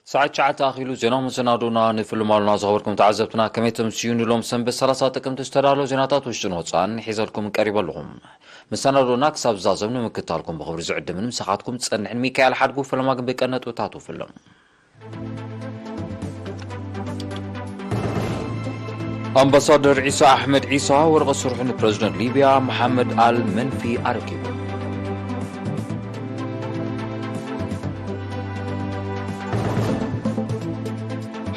ساعات شعات أخيلو زنام سنادونا نفيلم مالنا زغوركم تعزبتنا كميتم سيوني لهم سنبس 3 تقم تسترالو زناتات وشتنوصان حيزالكم قريبا لهم مسنادونا كساب زازمنا مكتالكم بخبر زعد من مساحاتكم تصنعن ميكايل حدقو فلما بكنت وتاتو فيلم أمباسادر عيسى أحمد عيسى ورغ سرحن بريزيدنت ليبيا محمد آل منفي أركيبو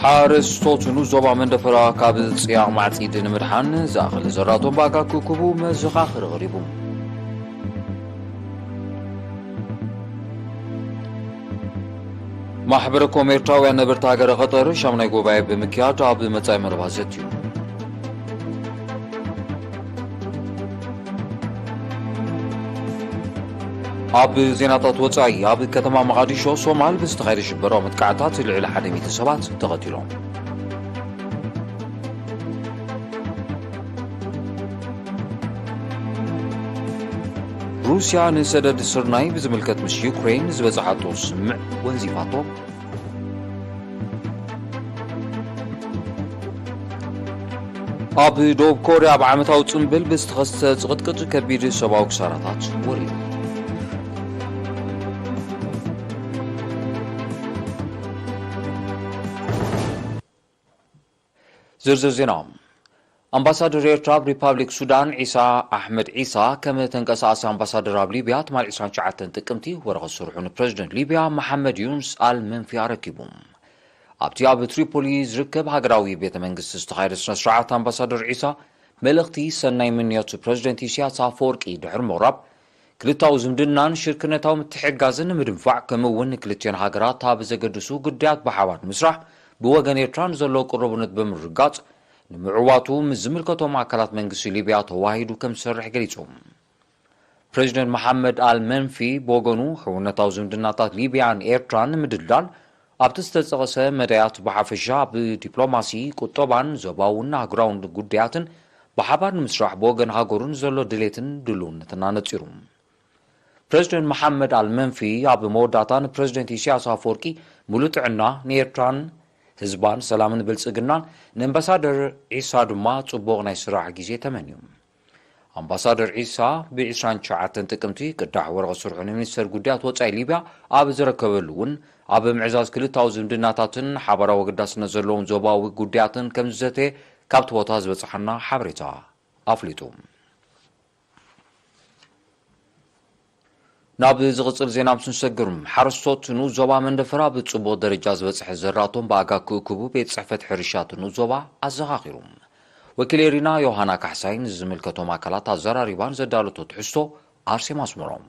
حارس توتنو زوبا من دفرا كابل صياغ معصيد نمدحان زاخل زراتون باقا كوكبو مزخاخر غريبو محبركم إرتاويا نبرت هاجر قطر شامناي قوباي بمكياج عبد متاي مربازتيو عبد زيناتات وصاي عبد كتما مقاديشو صومال بستخير شبرو متقعتات العلا حدمي تسبات تغتيلهم روسيا نسدد سرناي بزملكت مش يوكرين زبزحاتو سمع ونزيفاتو عبد دوب كوريا بعمتاو تنبل بستخص تغتقط كبير سباو كساراتات وريو زرزر زينام أمباسادر إيرترا بريبابليك سودان عيسى أحمد عيسى كما تنقص أمباسادر ليبيا تمال عيسى شعاتن تقمتي ورغ السرحون بريزيدنت ليبيا محمد يونس آل منفي أركيبوم أبتي أب تريبولي زركب هاجراوي بيت منقص استخير سنسرعات أمباسادر عيسى ملغتي سناي من يوتو بريزيدنت إسياس أفوركي دحر مغرب كلتاو زمدنان شركنتاو متحقازن مدنفع كمون كلتين هاجرات بزقدسو قديات بحوار مسرح بوغن إيرتران زلو قربونت بمرقات نمعواتو مزملكتو معكلات منقسي ليبيا تواهيدو كم سرح قريتهم بريزيدنت محمد آل منفي بوغنو حونتاو زمدناتات ليبيا عن إيرتران مدلال أبتستغسى مدايات بحافشا بديبلوماسي كتوبان زباون هاجراوند قدياتن بحبار مسرح بوغن هاجرون زلو دليتن دلونتنا نتيروم بريزيدنت محمد آل منفي عب موداتان بريزيدنت إسياس أفوركي ملوتعنا نيرتران هزبان سلامن بلصقنان نمباسادر عيسى دما صبوغ ناي سراع غيزي تمنيوم امباسادر عيسى بعشران شعاتن تقمتي قداح ورغ سرحون منستر قديات وصاي ليبيا اب زركبلون اب معزاز كلتاو زمدناتاتن حبرا وقداسنا زلوم زوباوي قدياتن كمزته كابت بوتا زبصحنا حبريتا افليتوم ناب زغصر زينا مسنسجرم حرصوت نو زوبا من دفرا بتصبو درجة زبصح زراتهم باقا كوكبو بيت صحفة حرشات نو زوبا أزغاقيرهم وكليرينا يوهانا كحسين زملكتو ماكالات الزراريبان زدالتو تحسو أرسي ماسمروم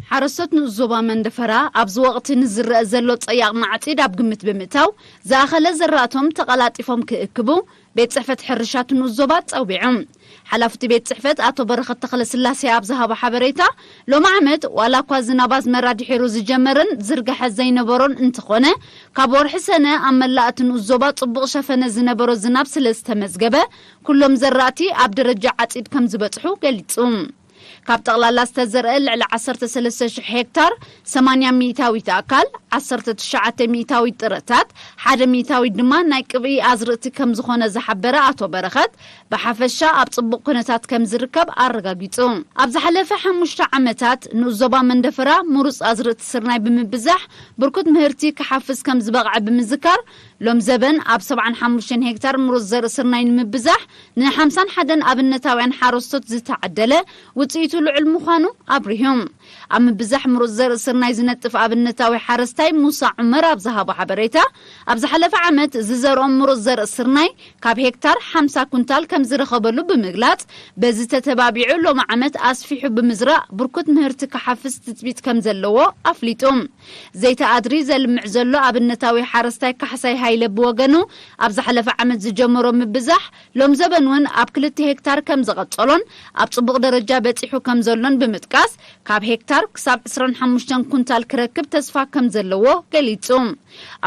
حرصت نوزوبا من دفرا أبز وقت نزر زلو طياق معتيد أبقمت بمتاو زاخل زراتهم تقلاطيفهم كأكبو بيت صحفة حرشات نوزوبات أو بيعم حلفت بيت صحفة أتو برخة تخلص الله سيابزها بحبريتا لو معمد ولا كوازنا باز مراد حيروز جمرن زرق حزين برون انتخونه كابور حسنة أما اللقت نوزوبات طبق شفنا زنبرو زناب سلسة مزقبة كلهم زراتي عبد الرجع عتيد كم زبطحو قليتهم كاب تغلالا استزرقل على 13 هكتار 8 ميتاوي تاكل 19 ميتاوي طرتات 1 ميتاوي دما ناي قبي ازرقتي كم زخونه زحبره اتو برخت بحفشه اب صبق كنتات كم زركب ارغاغيصوم اب زحلفه 5 عمتات نوزوبا مندفرا مرص ازرقت سرناي بمبزح بركوت مهرتي كحفز كم زبقع بمذكر لوم زبن اب 75 هكتار مرص زر سرناي مبزح ن 51 ابنتاوين حارستوت زتعدله وصيتو لعل مخانو ابريهم ام بزح مرص زر سرناي زنطف ابنتاوي حارستاي موسى عمر ابزها حبريتا ابز حلف عمت ززرهم مرص زر سرناي كاب هكتار 50 كنتال كم زرخبلو بمغلات بز تتبابيعو لو معمت اسفيحو بمزرع بركوت مهرتك حفز تثبيت كم زلو افليتهم زيت ادري زل معزلو ابنتاوي حارستاي كحساي هايله بوغنو ابز حلف عمت زجمرو مبزح لوم زبنون اب 2 هكتار كم زغطلون اب صبق درجه بصيحو كم زلون بمتقاس كاب ሄክታር ክሳብ 25 ኩንታል ክረክብ ተስፋ ከም ዘለዎ ገሊጹ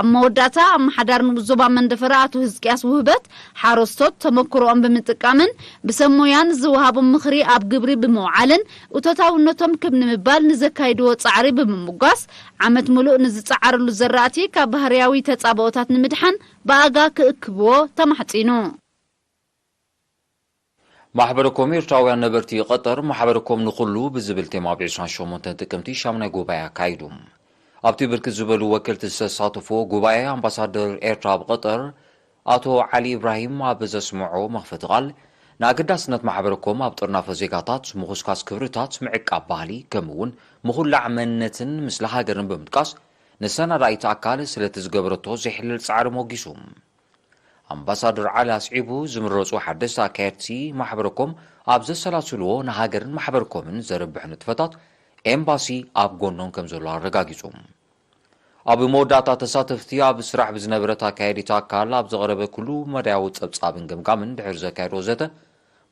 ኣብ መወዳእታ ኣመሓዳር ዞባ መንደፈራ አቶ ህዝቅያስ ውህበት ሓረስቶት ተመክሮኦም ብምጥቃምን ብሰሞያን ዝወሃቡ ምኽሪ ኣብ ግብሪ ብምውዓልን እቶታውነቶም ከም ንምባል ንዘካይድዎ ጻዕሪ ብምምጓስ ዓመት ሙሉእ ንዝጻዓርሉ ዘራእቲ ካብ ባህርያዊ ተጻብኦታት ንምድሓን በኣጋ ክእክብዎ ተማሕጺኑ ማሕበረኮም ኤርትራውያን ነበርቲ ቀጠር ማሕበረኮም ንኹሉ ብዝብል ቴማ ብ28 ጥቅምቲ ሻምናይ ጉባኤ አካይዱ ኣብቲ ብርክት ዝበሉ ወከልቲ ዝተሳተፉ ጉባኤ ኣምባሳደር ኤርትራ ብቀጠር አቶ ዓሊ ኢብራሂም ኣብ ዘስምዖ መኽፈቲ ቃል ንኣገዳስነት ማሕበረኮም ኣብ ጥርናፈ ዜጋታት ምኹስካስ ክብርታት ምዕቃብ ባህሊ ከምኡውን ምኹላዕ መንነትን ምስሊ ሃገርን ብምጥቃስ ንሰናዳኢት ኣካል ስለቲ ዝገበረቶ ዘይሕልል ጻዕሪ ሞጊሱ ኣምባሳደር ዓሊ ኣስዒቡ ዝምረጹ ሓደስቲ ኣካየድቲ ማሕበረኮም ኣብ ዘሰላስልዎ ንሃገርን ማሕበረኮምን ዘርብሕ ንጥፈታት ኤምባሲ ኣብ ጎኖም ከም ዘሎ ኣረጋጊጹ ኣብ መወዳእታ ተሳተፍቲ ኣብ ስራሕ ብዝነበረት ኣካየዲት ኣካል ኣብ ዘቐረበ ኩሉ መዳያዊ ጸብጻብን ገምጋምን ድሕሪ ዘካየድዎ ዘተ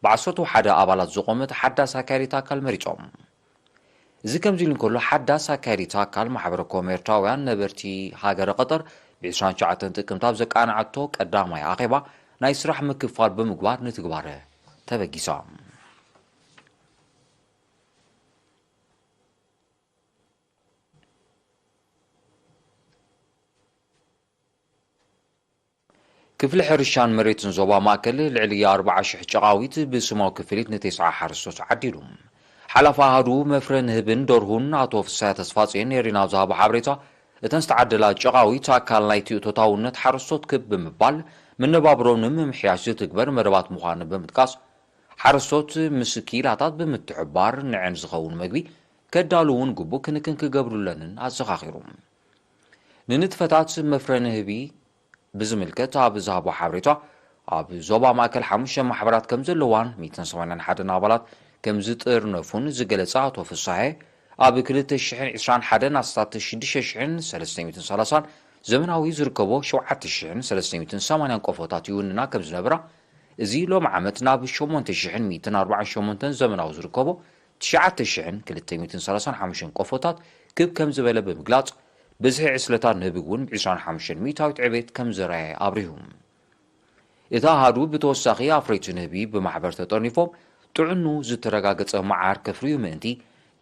ብ11 ኣባላት ዝቖመት ሓዳስ ኣካየዲት ኣካል መሪጾም እዚ ከምዚ ኢሉ እንከሎ ሓዳስ ኣካየዲት ኣካል ማሕበረኮም ኤርትራውያን ነበርቲ ሃገረ ቀጠር ብ29 ጥቅምቲ ኣብ ዘቃንዓቶ ቀዳማይ ኣኼባ ናይ ስራሕ ምክፋል ብምግባር ንትግባረ ተበጊሳ ክፍሊ ሕርሻን መሬትን ዞባ ማእከል ልዕሊ 40,000 ጨቓዊት ብስማዊ ክፍሊት ን9 ሓረስቶት ዓዲሉ ሓላፋ ኣሃዱ መፍረ ንህብን ደርሁን አቶ ፍሳይ ተስፋጽዮን የሪና ዝሃቦ ሓበሬታ እተን ዝተዓደላ ጨቓዊት ኣካል ናይቲ እቶታውነት ሓረስቶት ክብ ብምባል ምነባብሮም ንምምሕያሽ ዝትግበር መደባት ምዃኑ ብምጥቃስ ሓረስቶት ምስ ኪላታት ብምትሕባር ንዕን ዝኸውን መግቢ ከዳልውን ግቡእ ክንክን ክገብሩለንን ኣዘኻኺሩ ንንጥፈታት መፍረ ንህቢ ብዝምልከት ኣብ ዝሃቦ ሓበሬታ ኣብ ዞባ ማእከል 5 ማሕበራት ከም ዘለዋን 181 ኣባላት ከም ዝጥርነፉን ዝገለጸ አቶ ፍሳሐ ኣብ 2021 ኣስታት 6330 ዘመናዊ ዝርከቦ 7380 ቆፎታት ይውንና ከም ዝነበራ እዚ ሎም ዓመት ናብ 8148 ዘመናዊ ዝርከቦ 9235 ቆፎታት ክብ ከም ዝበለ ብምግላጽ ብዝሒ ዕስለታት ንህቢ እውን ብ25 ሚታዊት ዕቤት ከም ዘራየ ኣብሪሁ እታ ሃዱ ብተወሳኺ ኣፍረይቲ ንህቢ ብማሕበር ተጠርኒፎም ጥዕኑ ዝተረጋገጸ መዓር ከፍርዩ ምእንቲ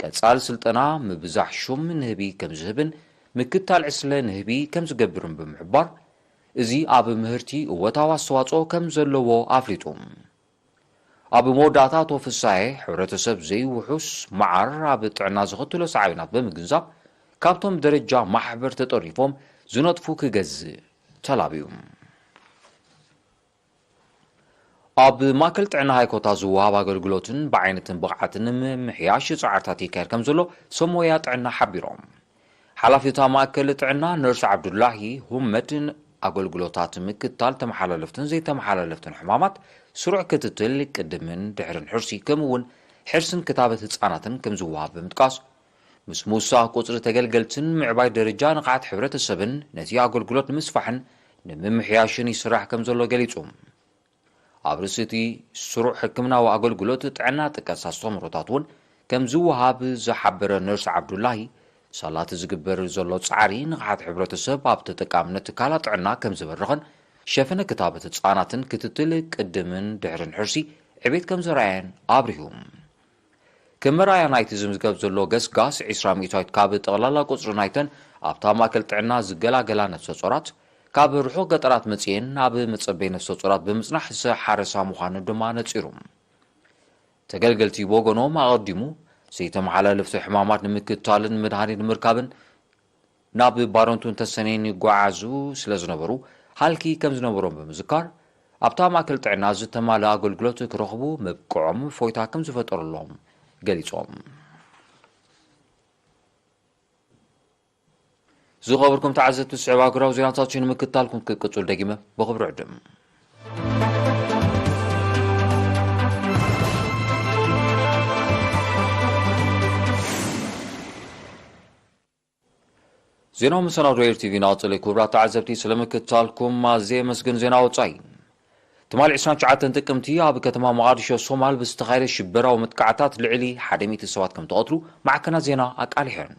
ቀጻል ስልጠና ምብዛሕ ሹም ንህቢ ከም ዝህብን ምክታል ዕስለ ንህቢ ከም ዝገብርን ብምሕባር እዚ ኣብ ምህርቲ እወታዊ ኣስተዋጽኦ ከም ዘለዎ ኣፍሊጡ ኣብ መወዳእታ አቶ ፍሳሐ ሕብረተሰብ ዘይውሑስ መዓር ኣብ ጥዕና ዝኽትሎ ሰዓብናት ብምግንዛብ ካብቶም ደረጃ ማሕበር ተጠሪፎም ዝነጥፉ ክገዝእ ተላብዩ ኣብ ማእከል ጥዕና ሃይኮታ ዝወሃብ ኣገልግሎትን ብዓይነትን ብቕዓትን ንምምሕያሽ ጻዕርታት ይካየድ ከም ዘሎ ሰሞያ ጥዕና ሓቢሮም ሓላፊታ ማእከል ጥዕና ነርስ ዓብዱላሂ ሁመድን ኣገልግሎታት ምክታል ተመሓላለፍትን ዘይተመሓላለፍትን ሕማማት ስሩዕ ክትትል ቅድምን ድሕርን ሕርሲ ከምኡውን ሕርስን ክታበት ህፃናትን ከም ዝወሃብ ብምጥቃስ ምስ ሙሳህ ቁፅሪ ተገልገልትን ምዕባይ ደረጃ ንቕዓት ሕብረተሰብን ነቲ ኣገልግሎት ንምስፋሕን ንምምሕያሽን ይስራሕ ከም ዘሎ ገሊጹ ኣብ ርእሲ ስሩዕ ሕክምናዊ ኣገልግሎት ጥዕና ጥቀስ ኣስተምህሮታት እውን ከም ዝወሃብ ዝሓበረ ነርስ ዓብዱላሂ ሰላት ዝግበር ዘሎ ጻዕሪ ንቕዓት ሕብረተሰብ ኣብ ተጠቃምነት ትካላት ጥዕና ከም ዝበርኽን ሸፈነ ክታበት ህፃናትን ክትትል ቅድምን ድሕርን ሕርሲ ዕቤት ከም ዘርአየን ኣብሪሁ ከመራያ ናይቲ ዝምዝገብ ዘሎ ገስጋስ 20 ሚታዊት ካብ ጠቕላላ ቁፅሪ ናይተን ኣብታ ማእከል ጥዕና ዝገላገላ ነፍሰ ጾራት ካብ ርሑቕ ገጠራት መጽየን ናብ መጸበይ ነፍሰ ጾራት ብምጽናሕ ዝሓረሳ ምዃኑ ድማ ነጺሩ ተገልገልቲ ወገኖም ኣቐዲሙ ዘይተመሓላለፍቲ ሕማማት ንምክታልን መድሃኒት ንምርካብን ናብ ባሮንቱን ተሰነይን ይጓዓዙ ስለ ዝነበሩ ሃልኪ ከም ዝነበሮም ብምዝካር ኣብታ ማእከል ጥዕና ዝተማልአ ኣገልግሎት ክረኽቡ መብቅዖም ፎይታ ከም ዝፈጠረሎም ገሊጾም ዝኸበርኩም ተዓዘብቲ ስዕባ ኣገራዊ ዜናታችን ንምክታልኩም ክቅጽል ደጊመ ብኽብሪ ዕድም ዜናው መሰናዶ ኤርቲቪ ናውጽለ ክብራት ተዓዘብቲ ስለምክታልኩም ማዘ መስግን ዜና ወጻይ تمال 29 ጥቅምቲ ኣብ ከተማ መቃዲሾ ሶማል ብዝተኻየደ ሽበራዊ መጥቃዕታት ልዕሊ 100 ሰባት ከም ተቐትሉ ማዕከናት ዜና ኣቃሊሐን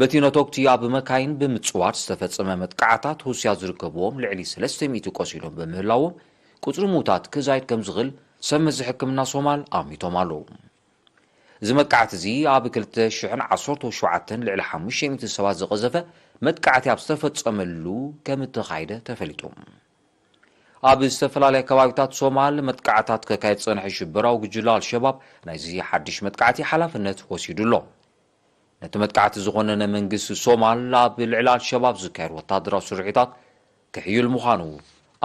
በቲ ነቶክቲ ኣብ መካይን ብምጽዋር ዝተፈጸመ መጥቃዕታት ሩስያ ዝርከብዎም ልዕሊ 300 ቆሲሎም በምህላዎም ቁጽሪ ሙታት ክዛይድ ከም ዝኽእል ሰብ መዚ ሕክምና ሶማል ኣሚቶም ኣለዉ እዚ መጥቃዕቲ እዚ ኣብ 2017 ልዕሊ 500 ሰባት ዝቐዘፈ መጥቃዕቲ ኣብ ዝተፈጸመሉ ከም እተኻይደ ተፈሊጡ ኣብ ዝተፈላለዩ ከባቢታት ሶማል መጥቃዕታት ከካይድ ጸንሐ ሽበራዊ ጉጅለ አልሸባብ ናይዚ ሓድሽ መጥቃዕቲ ሓላፍነት ወሲዱሎ ነቲ መጥቃዕቲ ዝኾነ መንግስቲ ሶማል ኣብ ልዕሊ አልሸባብ ዝካየድ ወታደራዊ ስርሒታት ክሕይል ምዃኑ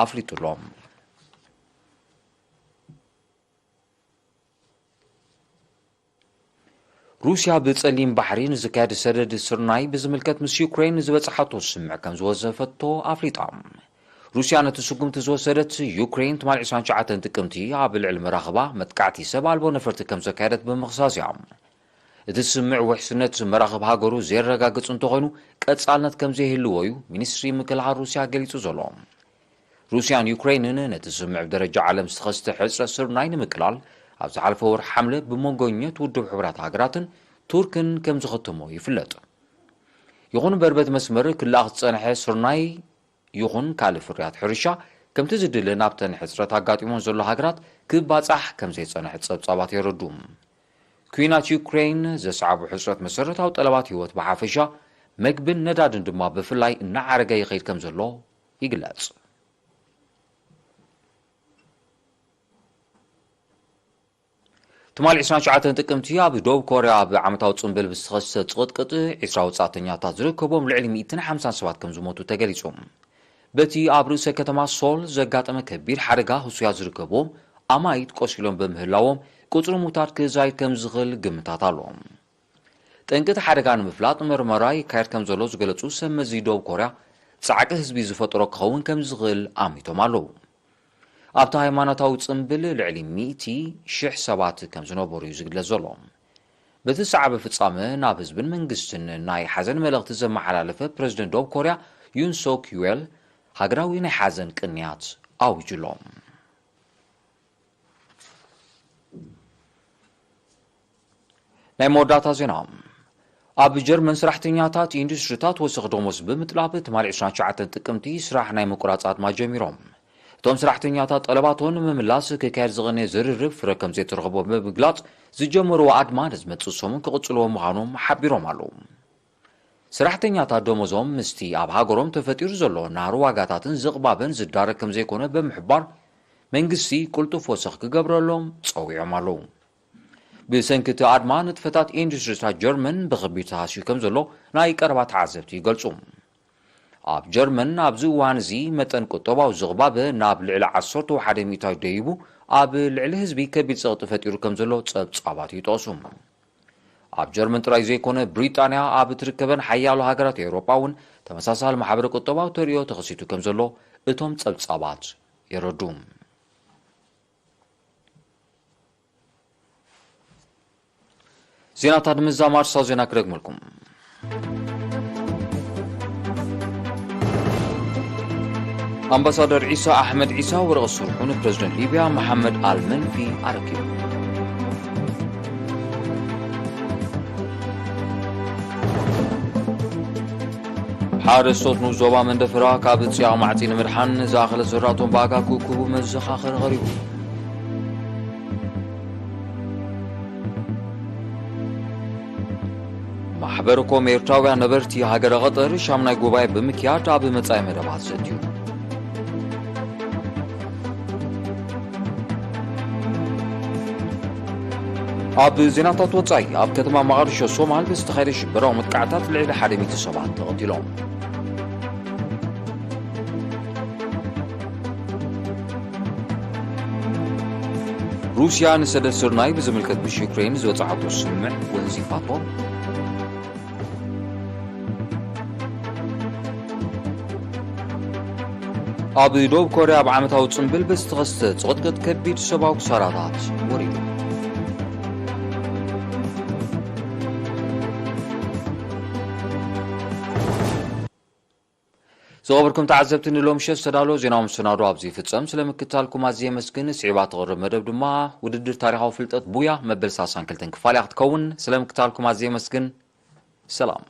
ኣፍሊጡሎም ሩስያ ብጸሊም ባሕሪ ንዝካየድ ሰደድ ስርናይ ብዝምልከት ምስ ዩክሬን ዝበፅሓቶ ስምዕ ከም ዝወዘፈቶ ኣፍሊጣ ሩስያ ነቲ ስጉምቲ ዝወሰደት ዩክሬን ትማል 29 ጥቅምቲ ኣብ ልዕሊ መራኸባ መጥቃዕቲ ሰብ ኣልቦ ነፈርቲ ከም ዘካየደት ብምኽሳስ እያ እቲ ስምዕ ውሕስነት መራኸብ ሃገሩ ዘረጋግጽ እንተኾይኑ ቀጻልነት ከም ዘይህልዎ እዩ ሚኒስትሪ ምክልኻል ሩስያ ገሊጹ ዘሎ ሩስያን ዩክሬንን ነቲ ስምዕ ብደረጃ ዓለም ዝተኸስተ ሕፅረት ስርናይ ንምቅላል ኣብ ዝሓለፈ ወርሒ ሓምለ ብመንጎኘት ውድብ ሕብራት ሃገራትን ቱርክን ከም ዝኽትሞ ይፍለጥ ይኹን እምበር በቲ መስመር ክላኣኽ ዝጸንሐ ስርናይ ይኹን ካልእ ፍርያት ሕርሻ ከምቲ ዝድለ ናብተን ሕፅረት ኣጋጢሞን ዘሎ ሃገራት ክባጻሕ ከም ዘይጸንሐ ጸብጻባት የረዱ ኩናት ዩክሬን ዘስዓቡ ሕፅረት መሰረታዊ ጠለባት ህይወት ብሓፈሻ መግብን ነዳድን ድማ ብፍላይ እናዓረገ ይኸይድ ከም ዘሎ ይግለጽ ትማል 29 ጥቅምቲ ኣብ ደቡብ ኮርያ ብዓመታዊ ጽምብል ብዝተኸሰተ ጽቕጥቅጥ 20 ወጻእተኛታት ዝርከቦም ልዕሊ 150 ሰባት ከም ዝሞቱ ተገሊጹ በቲ ኣብ ርእሰ ከተማ ሶል ዘጋጠመ ከቢድ ሓደጋ ህሱያ ዝርከቦም ኣማይት ቆሲሎም በምህላዎም ቁጽሪ ሙታት ክዛይድ ከም ዝኽእል ግምታት ኣለዎም ጠንቅቲ ሓደጋ ንምፍላጥ ምርመራ ይካየድ ከም ዘሎ ዝገለጹ ሰብ መዚ ደቡብ ኮርያ ጻዕቂ ህዝቢ ዝፈጥሮ ክኸውን ከም ዝኽእል ኣሚቶም ኣለዉ ኣብቲ ሃይማኖታዊ ጽምብል ልዕሊ 100,000 ሰባት ከም ዝነበሩ እዩ ዝግለጽ ዘሎ በቲ ሰዓበ ፍጻመ ናብ ህዝብን መንግስትን ናይ ሓዘን መልእኽቲ ዘመሓላለፈ ፕረዚደንት ደቡብ ኮርያ ዩን ሶክ ዩል ሃገራዊ ናይ ሓዘን ቅንያት ኣውጅሎም ናይ መወዳእታ ዜና ኣብ ጀርመን ስራሕተኛታት ኢንዱስትሪታት ወሰኽ ደሞዝ ብምጥላብ ትማል 29 ጥቅምቲ ስራሕ ናይ ምቁራጻት ማጀሚሮም እቶም ስራሕተኛታት ጠለባቶን ምምላስ ክካየድ ዝቐነየ ዝርርብ ፍረ ከም ዘይተረኽቦ ብምግላጽ ዝጀመርዎ ኣድማ ንዝመጽእ ሰሙን ክቕጽልዎ ምዃኖም ሓቢሮም ኣለዉ ስራሕተኛታት ደሞዞም ምስቲ ኣብ ሃገሮም ተፈጢሩ ዘሎ ናሩ ዋጋታትን ዝቕባበን ዝዳረግ ከም ዘይኮነ ብምሕባር መንግስቲ ቁልጡፍ ወሰኽ ክገብረሎም ጸዊዖም ኣለዉ ብሰንኪቲ ኣድማ ንጥፈታት ኢንዱስትሪታት ጀርመን ብኸቢድ ተሃስዩ ከም ዘሎ ናይ ቀረባ ተዓዘብቲ ይገልጹ ኣብ ጀርመን ኣብዚ እዋን እዚ መጠን ቁጠባዊ ዝቕባበ ናብ ልዕሊ 11% ደይቡ ኣብ ልዕሊ ህዝቢ ከቢድ ፀቕጢ ፈጢሩ ከም ዘሎ ጸብጻባት ይጠቕሱ ኣብ ጀርመን ጥራይ ዘይኮነ ብሪጣንያ ኣብ እትርከበን ሓያሎ ሃገራት ኤውሮጳ እውን ተመሳሳሊ ማሕበረ ቁጠባዊ ተሪኦ ተኸሲቱ ከም ዘሎ እቶም ጸብጻባት ይረዱ ዜናታት ምዛማር ሳው ዜና ክደግመልኩም أمباسادر عيسى أحمد عيسى ورقة صرحون بريزيدنت ليبيا محمد المنفي أركيو حارس صوت نوزوبا من دفرا كابت سياغ معتين مرحان زاخل زراتون باقا كوكوبو مزخاخر غريبو محبركم إرتاويا نبرتي هاجر غطر شامنا قوباي بمكيات عبي متساي مدبات زديو ኣብ ዜናታት ወጻኢ ኣብ ከተማ መቃዲሾ ሶማል ብዝተኻየደ ሽበራዊ መጥቃዕታት ልዕሊ 100 ሰባት ተቐቲሎም ሩስያ ንሰደድ ስርናይ ብዝምልከት ምስ ዩክሬን ዝበፅሓቶ ስምዕ ወንዚፋቶ ኣብ ደቡብ ኮርያ ብዓመታዊ ጽምብል ብዝተኸስተ ጽቕጥቅጥ ከቢድ ሰብኣዊ ክሳራታት ወሪዱ زغبركم تعذبت نلوم شف سدالو زيناهم سنادو عبزي فتسم سلمكتالكم عزيه مسكن سعيبات غرب مدب دما وددر تاريخو فلطت بويا مبل ساسان كلتن كفالي تكون سلمكتالكم عزيه مسكن سلام